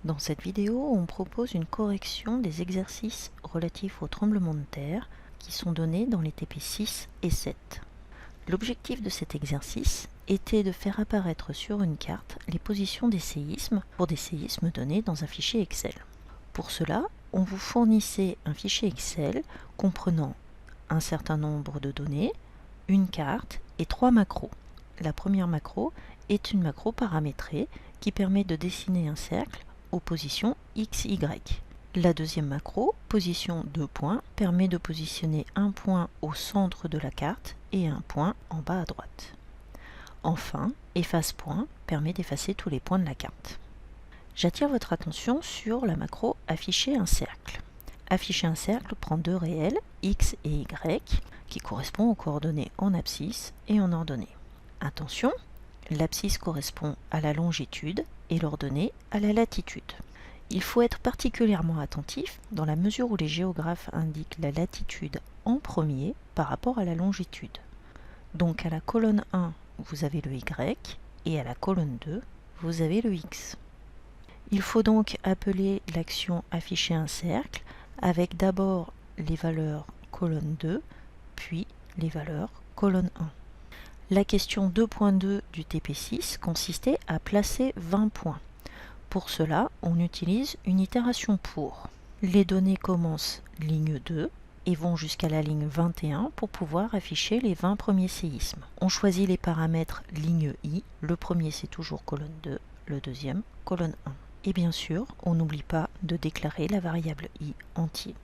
Dans cette vidéo, on propose une correction des exercices relatifs aux tremblements de terre qui sont donnés dans les TP 6 et 7. L'objectif de cet exercice était de faire apparaître sur une carte les positions des séismes pour des séismes donnés dans un fichier Excel. Pour cela, on vous fournissait un fichier Excel comprenant un certain nombre de données, une carte et 3 macros. La première macro est une macro paramétrée qui permet de dessiner un cercle aux positions X, Y. La deuxième macro, position 2 points, permet de positionner un point au centre de la carte et un point en bas à droite. Enfin, efface point permet d'effacer tous les points de la carte. J'attire votre attention sur la macro afficher un cercle. Afficher un cercle prend deux réels, X et Y, qui correspondent aux coordonnées en abscisse et en ordonnée. Attention, l'abscisse correspond à la longitude et l'ordonnée à la latitude. Il faut être particulièrement attentif dans la mesure où les géographes indiquent la latitude en premier par rapport à la longitude. Donc à la colonne 1, vous avez le Y et à la colonne 2, vous avez le X. Il faut donc appeler l'action afficher un cercle avec d'abord les valeurs colonne 2, puis les valeurs colonne 1. La question 2.2 du TP6 consistait à placer 20 points. Pour cela, on utilise une itération pour. Les données commencent ligne 2 et vont jusqu'à la ligne 21 pour pouvoir afficher les 20 premiers séismes. On choisit les paramètres ligne I, le premier c'est toujours colonne 2, le deuxième colonne 1. Et bien sûr, on n'oublie pas de déclarer la variable I entier.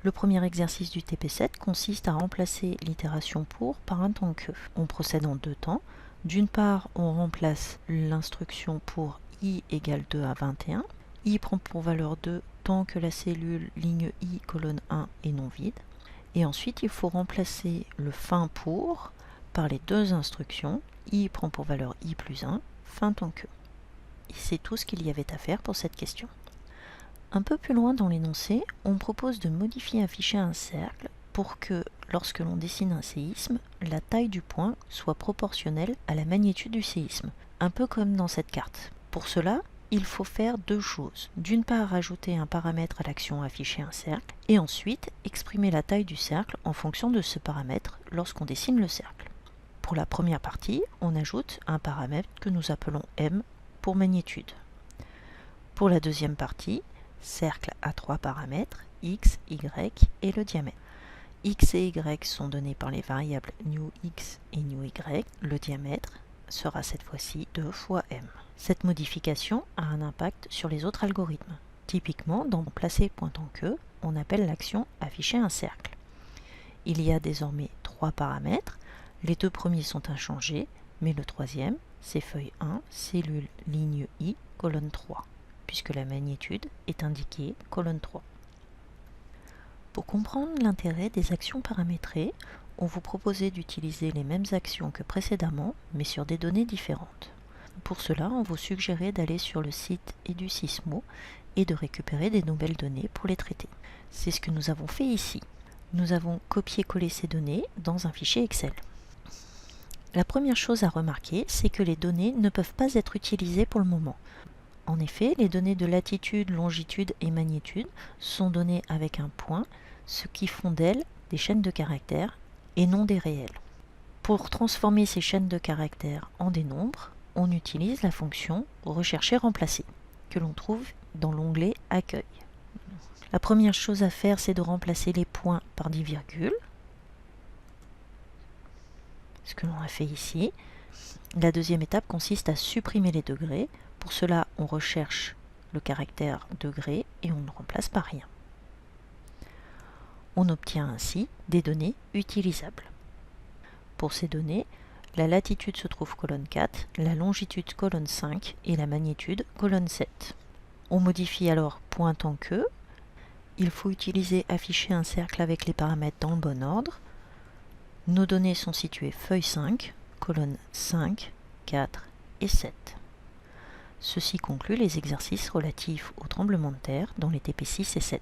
Le premier exercice du TP7 consiste à remplacer l'itération pour par un tant que. On procède en deux temps. D'une part, on remplace l'instruction pour I égale 2 à 21. I prend pour valeur 2 tant que la cellule ligne I colonne 1 est non vide. Et ensuite, il faut remplacer le fin pour par les deux instructions. I prend pour valeur I plus 1, fin tant que. Et c'est tout ce qu'il y avait à faire pour cette question. Un peu plus loin dans l'énoncé, on propose de modifier afficher un cercle pour que, lorsque l'on dessine un séisme, la taille du point soit proportionnelle à la magnitude du séisme, un peu comme dans cette carte. Pour cela, il faut faire deux choses. D'une part, ajouter un paramètre à l'action afficher un cercle, et ensuite exprimer la taille du cercle en fonction de ce paramètre lorsqu'on dessine le cercle. Pour la première partie, on ajoute un paramètre que nous appelons M pour magnitude. Pour la deuxième partie, cercle à trois paramètres, x, y et le diamètre. X et y sont donnés par les variables new x et new y. Le diamètre sera cette fois-ci 2 fois m. Cette modification a un impact sur les autres algorithmes. Typiquement, dans placer pointant que, on appelle l'action afficher un cercle. Il y a désormais trois paramètres. Les deux premiers sont inchangés, mais le troisième, c'est feuille 1, cellule ligne i, colonne 3. Puisque la magnitude est indiquée colonne 3. Pour comprendre l'intérêt des actions paramétrées, on vous proposait d'utiliser les mêmes actions que précédemment, mais sur des données différentes. Pour cela, on vous suggérait d'aller sur le site EduSysMo et de récupérer des nouvelles données pour les traiter. C'est ce que nous avons fait ici. Nous avons copié-collé ces données dans un fichier Excel. La première chose à remarquer, c'est que les données ne peuvent pas être utilisées pour le moment. En effet, les données de latitude, longitude et magnitude sont données avec un point, ce qui font d'elles des chaînes de caractères et non des réels. Pour transformer ces chaînes de caractères en des nombres, on utilise la fonction rechercher-remplacer, que l'on trouve dans l'onglet Accueil. La première chose à faire, c'est de remplacer les points par des virgules, ce que l'on a fait ici. La deuxième étape consiste à supprimer les degrés. Pour cela, on recherche le caractère degré et on ne remplace par rien. On obtient ainsi des données utilisables. Pour ces données, la latitude se trouve colonne 4, la longitude colonne 5 et la magnitude colonne 7. On modifie alors pointant que. Il faut utiliser afficher un cercle avec les paramètres dans le bon ordre. Nos données sont situées feuille 5, colonne 5, 4 et 7. Ceci conclut les exercices relatifs au tremblement de terre dans les TP6 et 7.